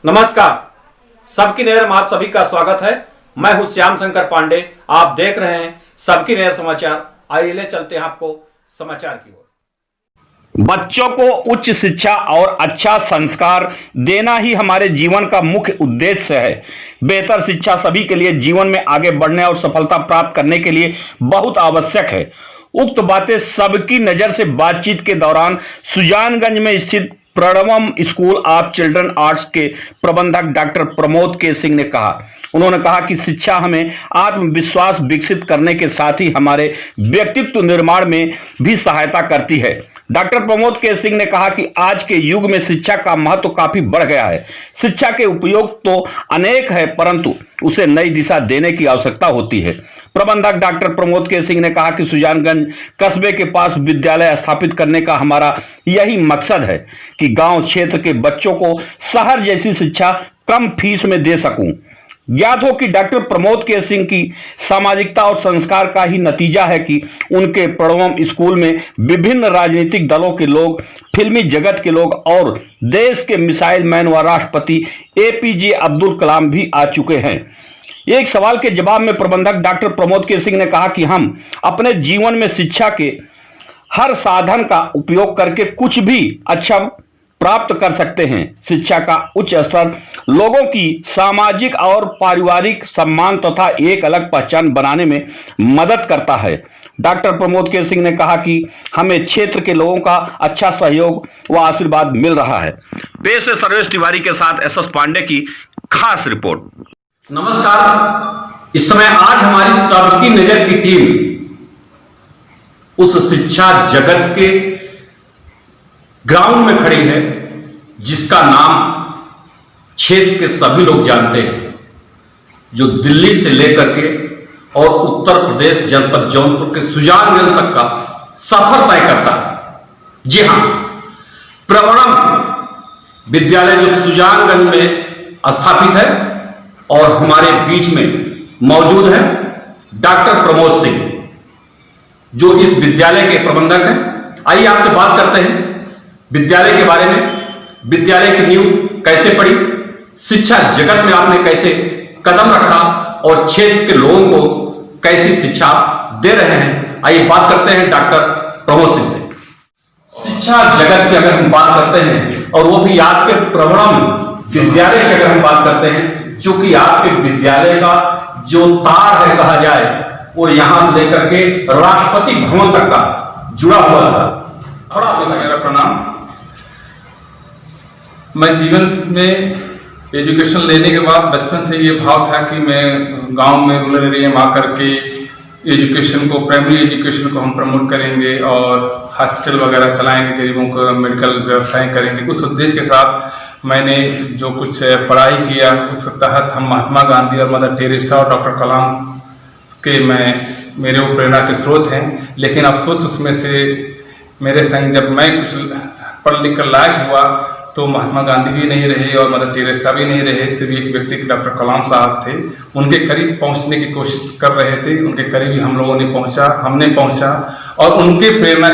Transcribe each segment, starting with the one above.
नमस्कार, सबकी नहर में आप सभी का स्वागत है। मैं हूं श्याम शंकर पांडे। आप देख रहे हैं सबकी नहर समाचार। आइए ले चलते हैं आपको समाचार की ओर। बच्चों को उच्च शिक्षा और अच्छा संस्कार देना ही हमारे जीवन का मुख्य उद्देश्य है। बेहतर शिक्षा सभी के लिए जीवन में आगे बढ़ने और सफलता प्राप्त करने के लिए बहुत आवश्यक है। उक्त बातें सबकी नजर से बातचीत के दौरान सुजानगंज में स्थित प्रणवम स्कूल ऑफ चिल्ड्रन आर्ट्स के प्रबंधक डॉक्टर प्रमोद के सिंह ने कहा। उन्होंने कहा कि शिक्षा हमें आत्मविश्वास विकसित करने के साथ ही हमारे व्यक्तित्व निर्माण में भी सहायता करती है। डॉक्टर प्रमोद के सिंह ने कहा कि आज के युग में शिक्षा का महत्व काफी बढ़ गया है। शिक्षा के उपयोग तो अनेक है, परंतु उसे नई दिशा देने की आवश्यकता होती है। प्रबंधक डॉक्टर प्रमोद के सिंह ने कहा कि सुजानगंज कस्बे के पास विद्यालय स्थापित करने का हमारा यही मकसद है कि गांव क्षेत्र के बच्चों को शहर जैसी शिक्षा कम फीस में दे सकूं। ज्ञात हो कि डॉक्टर प्रमोद के सिंह की सामाजिकता और संस्कार का ही नतीजा है कि उनके प्रणवम स्कूल में विभिन्न राजनीतिक दलों के लोग, फिल्मी जगत के लोग और देश के मिसाइल मैन व राष्ट्रपति एपीजे अब्दुल कलाम भी आ चुके हैं। एक सवाल के जवाब में प्रबंधक डॉक्टर प्रमोद के सिंह ने कहा कि हम अपने जीवन में शिक्षा के हर साधन का उपयोग करके कुछ भी अच्छा प्राप्त कर सकते हैं। शिक्षा का उच्च स्तर लोगों की सामाजिक और पारिवारिक सम्मान तथा एक अलग पहचान बनाने में मदद करता है। डॉक्टर प्रमोद के सिंह ने कहा कि हमें क्षेत्र के लोगों का अच्छा सहयोग व आशीर्वाद मिल रहा है। पेश है सर्वेश तिवारी के साथ एसएस पांडे की खास रिपोर्ट। नमस्कार, इस समय आज हमारी सबकी नजर की टीम उस शिक्षा जगत के ग्राउंड में खड़ी है जिसका नाम क्षेत्र के सभी लोग जानते हैं, जो दिल्ली से लेकर के और उत्तर प्रदेश जनपद जौनपुर के सुजानगंज तक का सफर तय करता है। जी हां, प्रणवम विद्यालय जो सुजानगंज में स्थापित है और हमारे बीच में मौजूद है डॉक्टर प्रमोद सिंह, जो इस विद्यालय के प्रबंधक हैं। आइए आपसे बात करते हैं विद्यालय के बारे में। विद्यालय की नींव कैसे पड़ी, शिक्षा जगत में आपने कैसे कदम रखा और क्षेत्र के लोगों को कैसी शिक्षा दे रहे हैं। आइए बात करते हैं डॉक्टर प्रमोद सिंह से। शिक्षा जगत की अगर हम बात करते हैं और वो भी आपके प्रणवम विद्यालय की अगर हम बात करते हैं, जो कि आपके विद्यालय का जो तार है कहा जाए, वो यहां से लेकर के राष्ट्रपति भवन तक का जुड़ा हुआ था। थोड़ा मेरा प्रणाम। मैं जीवन में एजुकेशन लेने के बाद बचपन से ये भाव था कि मैं गांव में रूरल एरिया में आकर के एजुकेशन को, प्राइमरी एजुकेशन को हम प्रमोट करेंगे और हॉस्पिटल वगैरह चलाएंगे, गरीबों को मेडिकल व्यवस्थाएं करेंगे। उस उद्देश्य के साथ मैंने जो कुछ पढ़ाई किया, उसके तहत हम महात्मा गांधी और मदर टेरेसा और डॉक्टर कलाम के मेरे वो प्रेरणा के स्रोत हैं। लेकिन अफसोस उसमें से मेरे संग जब मैं कुछ पढ़ लिख कर लायक हुआ तो महात्मा गांधी भी नहीं रहे और मदर टेरेसा भी नहीं रहे। सिर्फ एक व्यक्ति डॉक्टर कलाम साहब थे। उनके करीब पहुंचने की कोशिश कर रहे थे, उनके करीब ही हम लोगों ने हमने पहुंचा और उनके प्रेरणा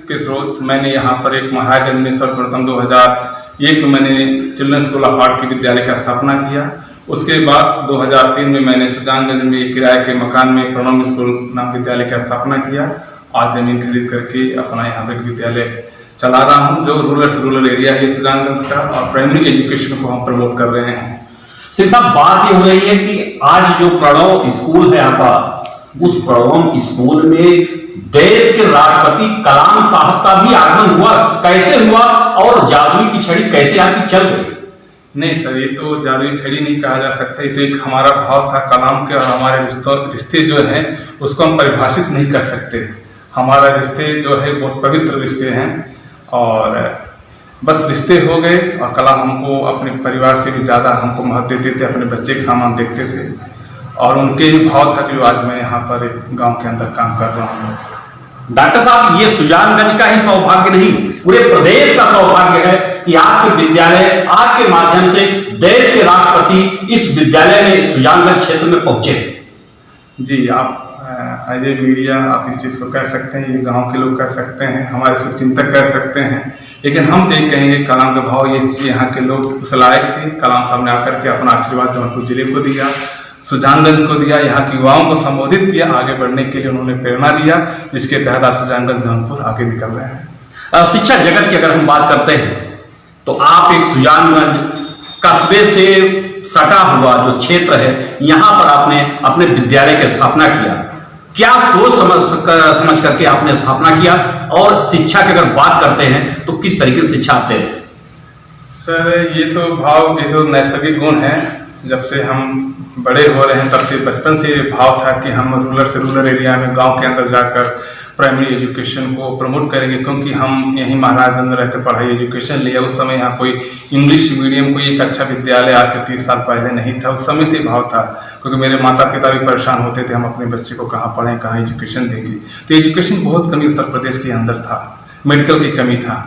के स्रोत मैंने यहाँ पर एक महाराजगंज में सर्वप्रथम 2001 में मैंने चिल्ड्रन स्कूल ऑफ आर्ट की विद्यालय का स्थापना किया। उसके बाद 2003 में मैंने सुजानगंज में एक किराए के मकान में प्रणवम स्कूल नाम विद्यालय की स्थापना किया। आज जमीन खरीद करके अपना यहाँ पे विद्यालय चला रहा हूँ, जो रूरल एरिया है सुजानगंज का, और प्राइमरी एजुकेशन को हम प्रमोट कर रहे हैं। सिर्फ साहब, बात ये हो रही है कि आज जो प्रणव स्कूल है आपका, उस प्रणव स्कूल में देश के राष्ट्रपति कलाम साहब का भी आगमन हुआ। कैसे हुआ और जादुई की छड़ी कैसे आपकी चल गई? नहीं सर, ये तो जादुई छड़ी नहीं कहा जा सकता। ये तो एक हमारा भाव था कलाम के, और हमारे रिश्ते जो हैं उसको हम परिभाषित नहीं कर सकते। हमारा रिश्ते जो है बहुत पवित्र रिश्ते हैं और बस रिश्ते हो गए। और कलाम हमको अपने परिवार से भी ज़्यादा हमको महत्व देते थे, अपने बच्चे के सामान देखते थे और उनके ही भाव था कि आज मैं यहाँ पर एक गाँव के अंदर काम कर रहा हूँ। डॉक्टर साहब, ये सुजानगंज का ही सौभाग्य नहीं, पूरे प्रदेश का सौभाग्य है कि आपके विद्यालय, आपके माध्यम से देश के राष्ट्रपति इस विद्यालय में सुजानगंज क्षेत्र में पहुंचे। जी, आप एज ए मीडिया आप इस चीज़ को कह सकते हैं, ये गांव के लोग कह सकते हैं, हमारे शुभचिंतक कह सकते हैं लेकिन हम देख कहेंगे कलाम का भाव ये यहाँ के लोग उस लायक थे। कलाम साहब ने आकर के अपना आशीर्वाद जौनपुर जिले को दिया, सुजानगंज को दिया, यहाँ के युवाओं को संबोधित किया, आगे बढ़ने के लिए उन्होंने प्रेरणा दिया, जिसके तहत आज सुजानगंज जौनपुर आगे निकल रहे हैं। शिक्षा जगत की अगर हम बात करते हैं तो आप एक सुजानगंज कस्बे से सटा हुआ जो क्षेत्र है, यहाँ पर आपने अपने विद्यालय की स्थापना किया। क्या सोच समझ करके आपने स्थापना किया, और शिक्षा की अगर बात करते हैं तो किस तरीके से शिक्षा आते हैं? सर ये तो नैसर्गिक गुण है। जब से हम बड़े हो रहे हैं तब से बचपन से भाव था कि हम रूरल एरिया में गांव के अंदर जाकर प्राइमरी एजुकेशन को प्रमोट करेंगे, क्योंकि हम यहीं महाराजगंज में रहकर पढ़ाई एजुकेशन लिया। उस समय यहाँ कोई इंग्लिश मीडियम कोई एक अच्छा विद्यालय आज से 30 साल पहले नहीं था। उस समय से भाव था, क्योंकि मेरे माता पिता भी परेशान होते थे हम अपने बच्चे को कहाँ पढ़ें, कहाँ एजुकेशन देंगे। तो एजुकेशन बहुत कमी उत्तर प्रदेश के अंदर था, मेडिकल की कमी था।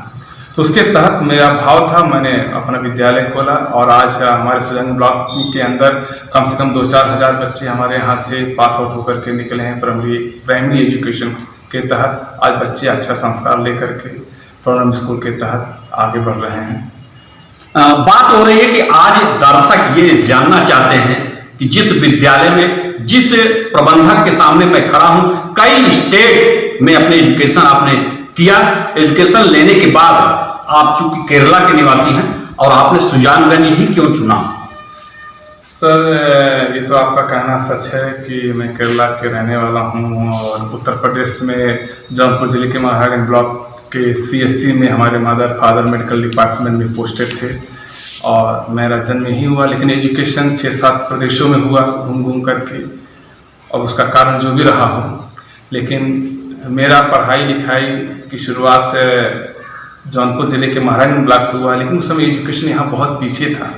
तो उसके तहत मेरा भाव था, मैंने अपना विद्यालय खोला, और आज हमारे सुजानगंज ब्लॉक के अंदर कम से कम 2-4 हज़ार बच्चे हमारे यहाँ से पास आउट होकर के निकले हैं प्राइमरी एजुकेशन के तहत। आज बच्चे अच्छा संस्कार लेकर के प्रोग्राम स्कूल के तहत आगे बढ़ रहे हैं। बात हो रही है कि आज दर्शक ये जानना चाहते हैं कि जिस विद्यालय में जिस प्रबंधक के सामने मैं खड़ा हूं, कई स्टेट में अपने एजुकेशन आपने किया, एजुकेशन लेने के बाद आप चूंकि केरला के निवासी हैं और आपने सुजानगंज ही क्यों चुना? सर ये तो आपका कहना सच है कि मैं केरला के रहने वाला हूं, और उत्तर प्रदेश में जौनपुर जिले के महाराजगंज ब्लॉक के CSC में हमारे मदर फादर मेडिकल डिपार्टमेंट में पोस्टेड थे, और मेरा जन्म यहीं हुआ। लेकिन एजुकेशन 6-7 प्रदेशों में हुआ घूम घूम करके, और उसका कारण जो भी रहा हो, लेकिन मेरा पढ़ाई लिखाई की शुरुआत से जौनपुर जिले के महाराजगंज ब्लॉक से हुआ। लेकिन उस समय एजुकेशन यहाँ बहुत पीछे था,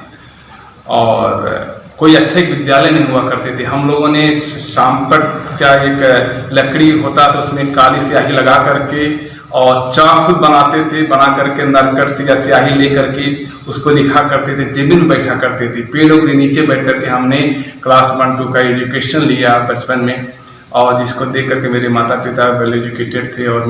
और कोई अच्छा एक विद्यालय नहीं हुआ करते थे। हम लोगों ने शाम पर क्या एक लकड़ी होता था, उसमें काली स्याही लगा करके और चाक खुद बनाते थे, बना करके नरकट से या स्याही ले करके उसको लिखा करते थे। जेबिन में बैठा करते थे, पेड़ों के नीचे बैठ करके हमने क्लास 1-2 का एजुकेशन लिया बचपन में, और जिसको देख करके मेरे माता पिता वेल एजुकेटेड थे और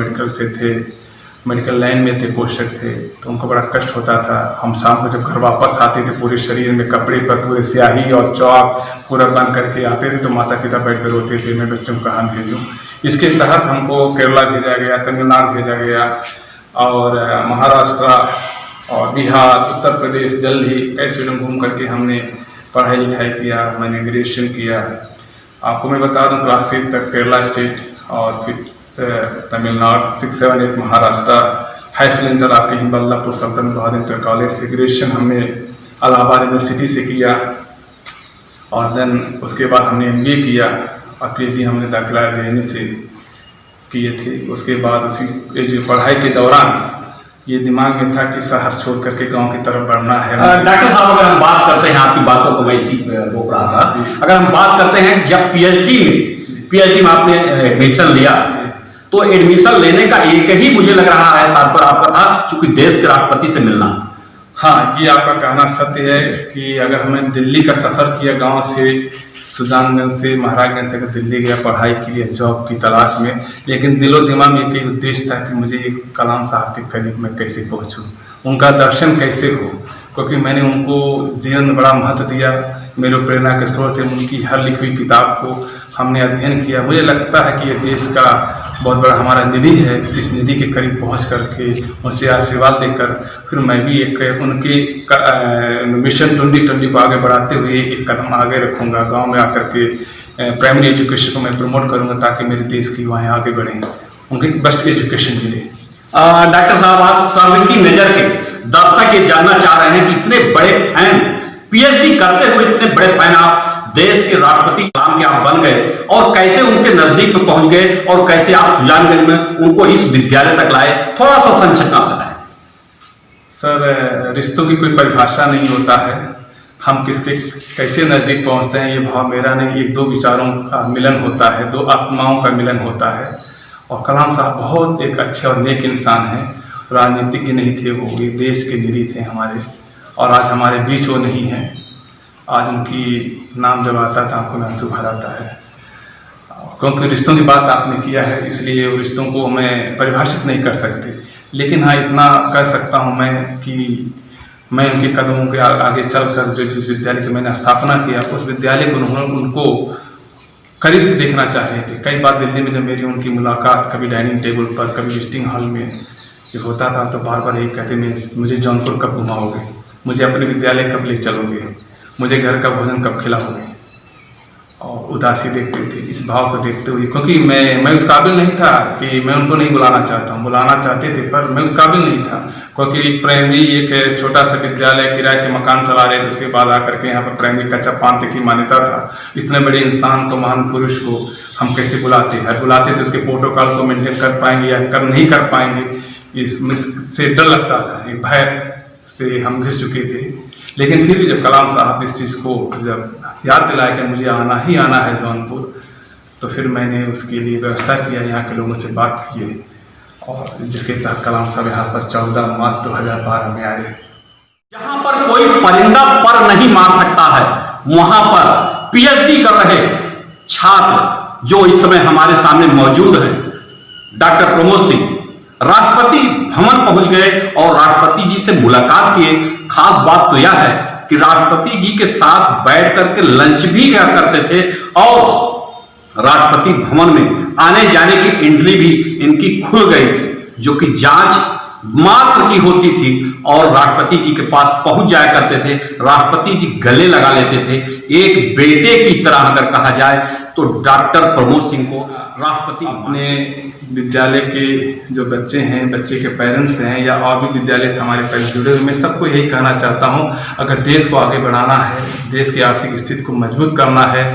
मेडिकल लाइन में थे, पोस्टेड थे, तो उनको बड़ा कष्ट होता था। हम शाम को जब घर वापस आते थे, पूरे शरीर में कपड़े पर पूरे स्याही और चौक पूरा बन करके आते थे, तो माता पिता बैठ कर रोते थे, मैं बच्चों को कहाँ भेजूँ। इसके तहत हमको केरला भेजा गया, तमिलनाडु भेजा गया, और महाराष्ट्र और बिहार, उत्तर प्रदेश, दिल्ली, ऐसे में घूम करके हमने पढ़ाई लिखाई किया। मैंने ग्रेजुएशन किया। आपको मैं बता दूं, क्लास 8 तक केरला स्टेट, और फिर तमिलनाडु 6-7-8 महाराष्ट्र, हाई स्कूल आपके ही बल्लभपुर सल्तनत बहाद इंटर कॉलेज से। ग्रेजुएशन हमने इलाहाबाद यूनिवर्सिटी से किया, और देन उसके बाद हमने MBA किया, और PhD हमने दाखिला JNU से किए थे। उसके बाद उसी पढ़ाई के दौरान ये दिमाग में था कि शहर छोड़ करके गांव की तरफ बढ़ना है। डॉक्टर साहब, अगर हम बात करते हैं, आपकी बातों को मैं इसी रोक रहा था, अगर हम बात करते हैं जब PhD में आपने एडमिशन लिया, तो एडमिशन लेने का एक ही मुझे लग रहा है तात्पर्य आपका था, चूंकि देश के राष्ट्रपति से मिलना। हाँ, ये आपका कहना सत्य है कि अगर हमें दिल्ली का सफर किया, गांव से सुजानगंज से महाराजगंज से दिल्ली गया पढ़ाई के लिए, जॉब की तलाश में, लेकिन दिलो दिमाग में एक ही उद्देश्य था कि मुझे कलाम साहब के करीब में कैसे पहुंचूं, उनका दर्शन कैसे हो, क्योंकि मैंने उनको जीवन में बड़ा महत्व दिया। मेरे प्रेरणा के स्रोत है, उनकी हर लिखी हुई किताब को हमने अध्ययन किया। मुझे लगता है कि ये देश का बहुत बड़ा हमारा निधि है। इस निधि के करीब पहुंच करके उनसे आशीर्वाद देकर फिर मैं भी एक उनके मिशन 2020 को आगे बढ़ाते हुए एक कदम आगे रखूंगा। गांव में आकर के प्राइमरी एजुकेशन को मैं प्रमोट करूंगा, ताकि मेरे देश की युवाएं आगे बढ़ें, उनकी बेस्ट एजुकेशन मिले। डॉक्टर साहब, आज सबकी नजर के दर्शक ये जानना चाह रहे हैं कि इतने बड़े फैन, PhD करते हुए इतने बड़े फैन आप देश के राष्ट्रपति कलाम के आप बन गए, और कैसे उनके नजदीक में पहुंच गए, और कैसे आप सुजानगंज में उनको इस विद्यालय तक लाए, थोड़ा सा संक्षिप्त में बताएं। सर, रिश्तों की कोई परिभाषा नहीं होता है, हम किसके कैसे नजदीक पहुंचते हैं ये भाव मेरा नहीं, एक दो विचारों का मिलन होता है, दो आत्माओं का मिलन होता है। और कलाम साहब बहुत एक अच्छे और नेक इंसान हैं, राजनीतिज्ञ नहीं थे वो, ये देश के निधि थे हमारे, और आज हमारे बीच वो नहीं हैं। आज उनकी नाम जब आता है तो आंखों में आंसू भर आता है, क्योंकि रिश्तों की बात आपने किया है, इसलिए रिश्तों को मैं परिभाषित नहीं कर सकते। लेकिन हाँ इतना कह सकता हूँ मैं कि मैं उनके कदमों के आगे चलकर जो जिस विद्यालय की मैंने स्थापना किया उस विद्यालय को उनको करीब से देखना चाह रहे थे। कई बार दिल्ली में जब मेरी उनकी मुलाकात कभी डाइनिंग टेबल पर, कभी विजिटिंग हॉल में ये होता था तो बार बार यही कहते मुझे जौनपुर कब घुमाओगे, मुझे अपने विद्यालय कब ले चलोगे, मुझे घर का भोजन कब खिलाओगे। और उदासी देखते थे इस भाव को देखते हुए, क्योंकि मैं उस काबिल नहीं था कि मैं उनको नहीं बुलाना चाहता हूँ, बुलाना चाहते थे पर मैं उस काबिल नहीं था, क्योंकि प्राइमरी एक छोटा सा विद्यालय किराए के मकान चला रहे थे, उसके बाद आकर के यहाँ पर प्राइमरी कक्षा 5 तक की मान्यता था। इतने बड़े इंसान को, महान पुरुष को हम कैसे बुलाते हैं, बुलाते तो उसके प्रोटोकॉल को मेंटेन कर पाएंगे या कर नहीं कर पाएंगे, इससे डर लगता था, भय से हम घिर चुके थे। लेकिन फिर भी जब कलाम साहब इस चीज़ को जब याद दिलाया कि मुझे आना ही आना है जौनपुर, तो फिर मैंने उसके लिए व्यवस्था किया, यहाँ के लोगों से बात किए और जिसके तहत कलाम साहब यहाँ पर 14 मार्च 2012 में आए। जहां पर कोई परिंदा पर नहीं मार सकता है, वहां पर पीएचडी कर रहे छात्र जो इस समय हमारे सामने मौजूद हैं, डॉक्टर प्रमोद सिंह राष्ट्रपति भवन पहुंच गए और राष्ट्रपति जी से मुलाकात किए। खास बात तो यह है कि राष्ट्रपति जी के साथ बैठ करके लंच भी किया करते थे और राष्ट्रपति भवन में आने जाने की एंट्री भी इनकी खुल गई, जो कि जांच मात्र की होती थी और राष्ट्रपति जी के पास पहुंच जाया करते थे। राष्ट्रपति जी गले लगा लेते थे। एक बेटे की तरह अगर कहा जाए तो डॉक्टर प्रमोद सिंह को राष्ट्रपति अपने विद्यालय के जो बच्चे हैं, बच्चे के पेरेंट्स हैं या और भी विद्यालय से हमारे पेरेंट्स जुड़े हुए, मैं सबको यही कहना चाहता हूं, अगर देश को आगे बढ़ाना है, देश की आर्थिक स्थिति को मजबूत करना है,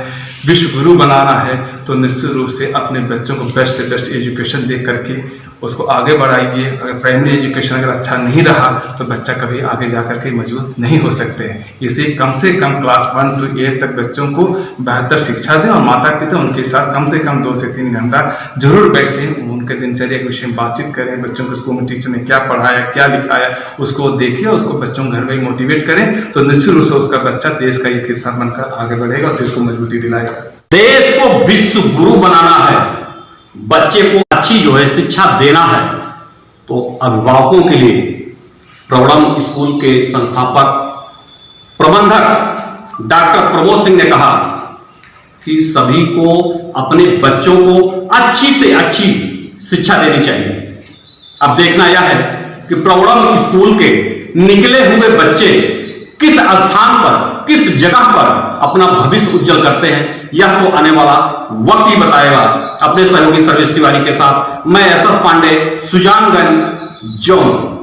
विश्व गुरु बनाना है, तो निश्चित रूप से अपने बच्चों को बेस्ट से बेस्ट एजुकेशन दे करके उसको आगे बढ़ाइए। अगर प्राइमरी एजुकेशन अगर अच्छा नहीं रहा तो बच्चा कभी आगे जाकर के मजबूत नहीं हो सकते हैं। इसलिए कम से कम क्लास 1 से 8 तक बच्चों को बेहतर शिक्षा दें और माता पिता उनके साथ कम से कम 2 से 3 घंटा जरूर बैठें, उनके दिनचर्या के विषय में बातचीत करें, बच्चों को स्कूल में टीचर ने क्या पढ़ाया, क्या लिखाया, उसको देखिए, उसको बच्चों को घर में मोटिवेट करें, तो निश्चित रूप से उसका बच्चा देश का एक हिस्सा बनकर आगे बढ़ेगा और देश को मजबूती दिलाएगा। देश को विश्व गुरु बनाना है, बच्चे को अच्छी जो है शिक्षा देना है, तो अभिभावकों के लिए प्रौढ़म स्कूल के संस्थापक प्रबंधक डॉक्टर प्रमोद सिंह ने कहा कि सभी को अपने बच्चों को अच्छी से अच्छी शिक्षा देनी चाहिए। अब देखना यह है कि प्रौढ़म स्कूल के निकले हुए बच्चे किस स्थान पर, किस जगह पर अपना भविष्य उज्जवल करते हैं, यह तो आने वाला वक्त ही बताएगा। अपने सहयोगी सर्वेश तिवारी के साथ मैं एस एस पांडे, सुजानगंज, जौनपुर।